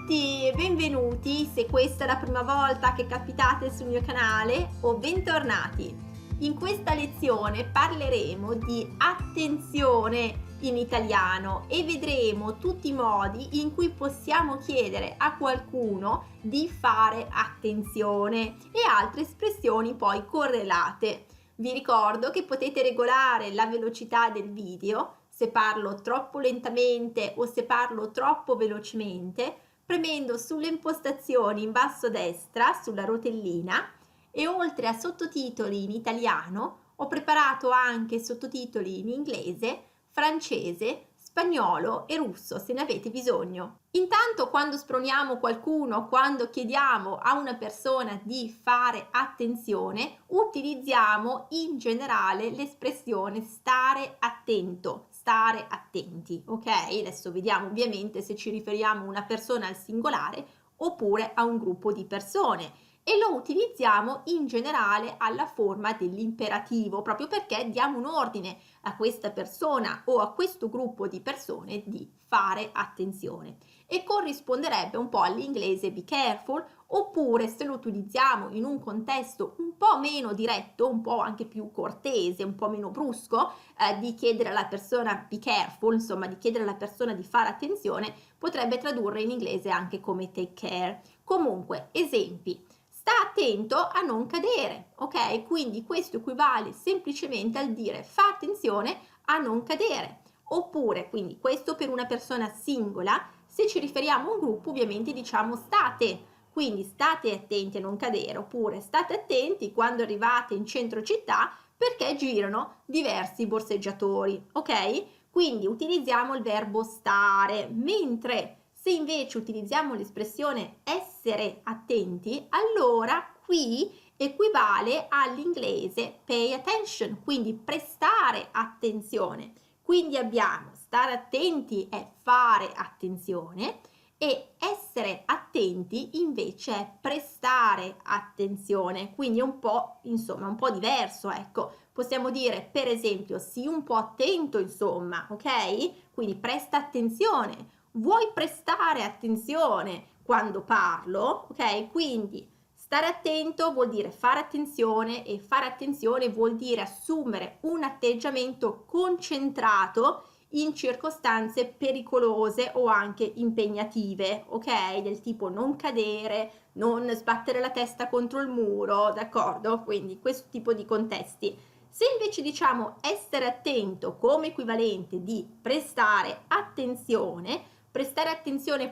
tutti e benvenuti se questa è la prima volta che capitate sul mio canale o bentornati. In questa lezione parleremo di attenzione in italiano e vedremo tutti i modi in cui possiamo chiedere a qualcuno di fare attenzione e altre espressioni poi correlate. Vi ricordo che potete regolare la velocità del video se parlo troppo lentamente o se parlo troppo velocemente, premendo sulle impostazioni in basso a destra, sulla rotellina, e oltre a sottotitoli in italiano, ho preparato anche sottotitoli in inglese, francese, spagnolo e russo se ne avete bisogno. Intanto quando sproniamo qualcuno, quando chiediamo a una persona di fare attenzione, utilizziamo in generale l'espressione stare attento, stare attenti, ok? Adesso vediamo ovviamente se ci riferiamo a una persona al singolare oppure a un gruppo di persone. E lo utilizziamo in generale alla forma dell'imperativo, proprio perché diamo un ordine a questa persona o a questo gruppo di persone di fare attenzione. E corrisponderebbe un po' all'inglese be careful, oppure se lo utilizziamo in un contesto un po' meno diretto, un po' anche più cortese, un po' meno brusco, di chiedere alla persona be careful, insomma di chiedere alla persona di fare attenzione, potrebbe tradurre in inglese anche come take care. Comunque, esempi. Sta attento a non cadere, ok? Quindi questo equivale semplicemente al dire fa attenzione a non cadere. Oppure, quindi questo per una persona singola, se ci riferiamo a un gruppo ovviamente diciamo state, quindi state attenti a non cadere, oppure state attenti quando arrivate in centro città perché girano diversi borseggiatori, ok? Quindi utilizziamo il verbo stare, mentre se invece utilizziamo l'espressione essere attenti, allora qui equivale all'inglese pay attention, quindi prestare attenzione. Quindi abbiamo stare attenti è fare attenzione e essere attenti invece è prestare attenzione, quindi è un po', insomma, un po' diverso, ecco. Possiamo dire, per esempio, sii un po' attento, insomma, ok? Quindi presta attenzione. Vuoi prestare attenzione quando parlo, ok? Quindi stare attento vuol dire fare attenzione e fare attenzione vuol dire assumere un atteggiamento concentrato in circostanze pericolose o anche impegnative, ok? Del tipo non cadere, non sbattere la testa contro il muro, d'accordo? Quindi questo tipo di contesti. Se invece diciamo essere attento come equivalente di prestare attenzione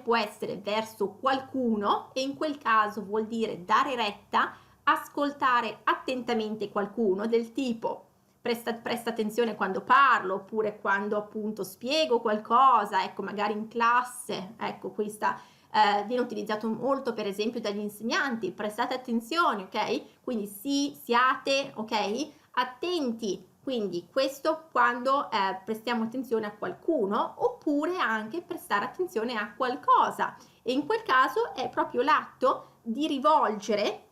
può essere verso qualcuno e in quel caso vuol dire dare retta, ascoltare attentamente qualcuno, del tipo presta attenzione quando parlo, oppure quando appunto spiego qualcosa, ecco, magari in classe, ecco, questa viene utilizzato molto per esempio dagli insegnanti, prestate attenzione, ok? Quindi sì, siate, ok? Attenti. Quindi questo quando prestiamo attenzione a qualcuno, oppure anche prestare attenzione a qualcosa, e in quel caso è proprio l'atto di rivolgere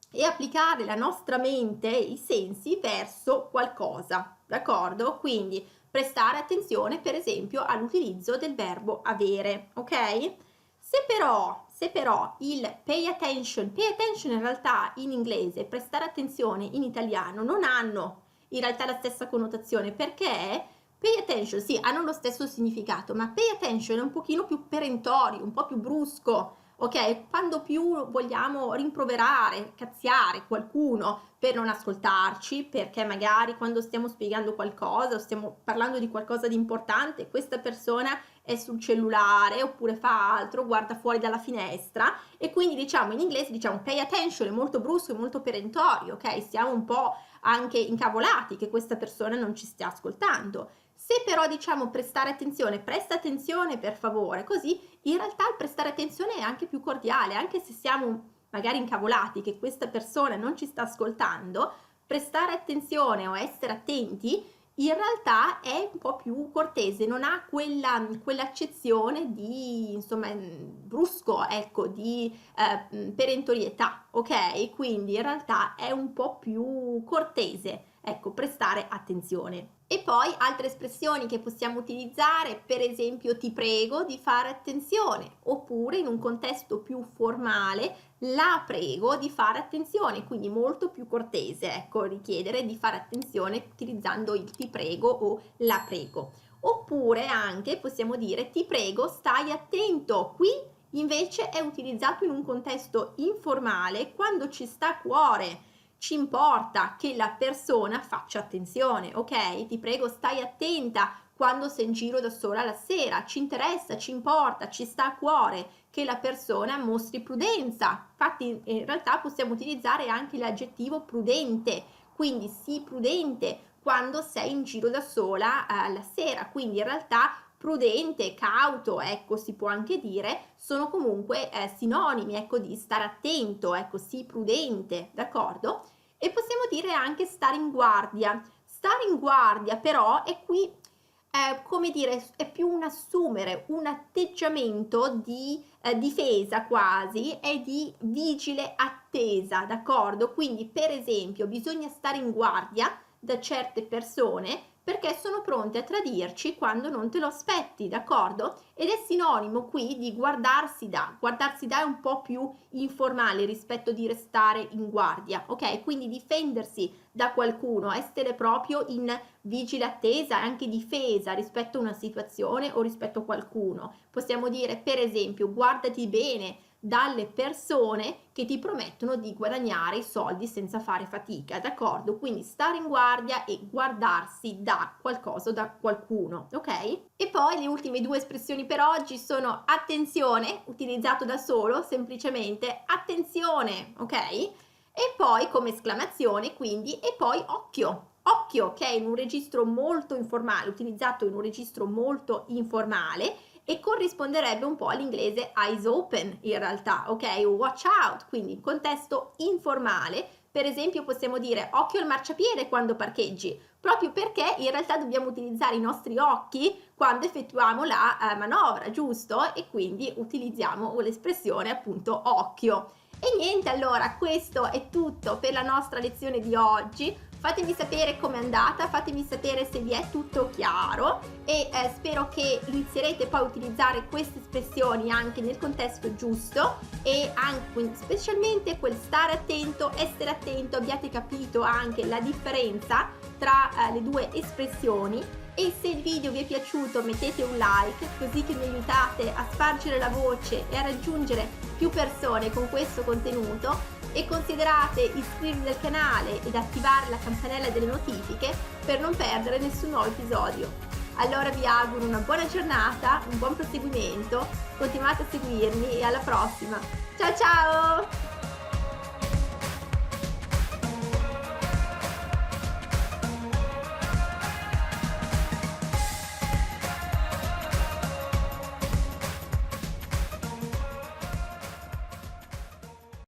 e applicare la nostra mente, i sensi, verso qualcosa, d'accordo? Quindi prestare attenzione per esempio all'utilizzo del verbo avere, ok? Se però il pay attention in realtà in inglese, prestare attenzione in italiano non hanno in realtà la stessa connotazione, perché pay attention sì, hanno lo stesso significato, ma pay attention è un pochino più perentorio, un po' più brusco, ok? Quando più vogliamo rimproverare, cazziare qualcuno per non ascoltarci, perché magari quando stiamo spiegando qualcosa o stiamo parlando di qualcosa di importante, questa persona è sul cellulare oppure fa altro, guarda fuori dalla finestra, e quindi diciamo in inglese diciamo pay attention, è molto brusco e molto perentorio, ok? Siamo un po' anche incavolati che questa persona non ci stia ascoltando. Se però diciamo prestare attenzione, presta attenzione per favore, così in realtà il prestare attenzione è anche più cordiale, anche se siamo magari incavolati che questa persona non ci sta ascoltando, prestare attenzione o essere attenti in realtà è un po' più cortese, non ha quell'accezione di, insomma, brusco, ecco, di perentorietà, ok? Quindi in realtà è un po' più cortese, ecco, prestare attenzione. E poi altre espressioni che possiamo utilizzare, per esempio ti prego di fare attenzione, oppure in un contesto più formale la prego di fare attenzione, quindi molto più cortese, ecco, richiedere di fare attenzione utilizzando il ti prego o la prego. Oppure anche possiamo dire ti prego stai attento, qui invece è utilizzato in un contesto informale quando ci sta a cuore. Ci importa che la persona faccia attenzione, ok? Ti prego, stai attenta quando sei in giro da sola la sera. Ci interessa, ci importa, ci sta a cuore che la persona mostri prudenza. Infatti, in realtà possiamo utilizzare anche l'aggettivo prudente, quindi sii prudente quando sei in giro da sola la sera. Quindi in realtà prudente, cauto, ecco, si può anche dire, sono comunque sinonimi, ecco, di stare attento, ecco, sii prudente, d'accordo? E possiamo dire anche stare in guardia. Stare in guardia però è qui, come dire, è più un assumere, un atteggiamento di difesa quasi, è di vigile attesa, d'accordo? Quindi per esempio bisogna stare in guardia da certe persone perché sono pronte a tradirci quando non te lo aspetti, d'accordo? Ed è sinonimo qui di guardarsi da. Guardarsi da è un po' più informale rispetto di restare in guardia, ok? Quindi difendersi da qualcuno, essere proprio in vigile attesa e anche difesa rispetto a una situazione o rispetto a qualcuno. Possiamo dire, per esempio, guardati bene dalle persone che ti promettono di guadagnare i soldi senza fare fatica, d'accordo? Quindi stare in guardia e guardarsi da qualcosa o da qualcuno, ok? E poi le ultime due espressioni per oggi sono attenzione, utilizzato da solo, semplicemente attenzione, ok? E poi come esclamazione, quindi, e poi occhio. Occhio, che è in un registro molto informale, utilizzato in un registro molto informale, e corrisponderebbe un po' all'inglese eyes open in realtà, ok? Watch out, quindi in contesto informale. Per esempio possiamo dire occhio al marciapiede quando parcheggi, proprio perché in realtà dobbiamo utilizzare i nostri occhi quando effettuiamo la manovra, giusto? E quindi utilizziamo l'espressione appunto occhio. E niente, allora questo è tutto per la nostra lezione di oggi. Fatemi sapere com'è andata, fatemi sapere se vi è tutto chiaro e spero che inizierete poi a utilizzare queste espressioni anche nel contesto giusto e anche specialmente quel stare attento, essere attento, abbiate capito anche la differenza tra le due espressioni. E se il video vi è piaciuto mettete un like così che mi aiutate a spargere la voce e a raggiungere più persone con questo contenuto e considerate iscrivervi al canale ed attivare la campanella delle notifiche per non perdere nessun nuovo episodio. Allora vi auguro una buona giornata, un buon proseguimento, continuate a seguirmi e alla prossima. Ciao ciao!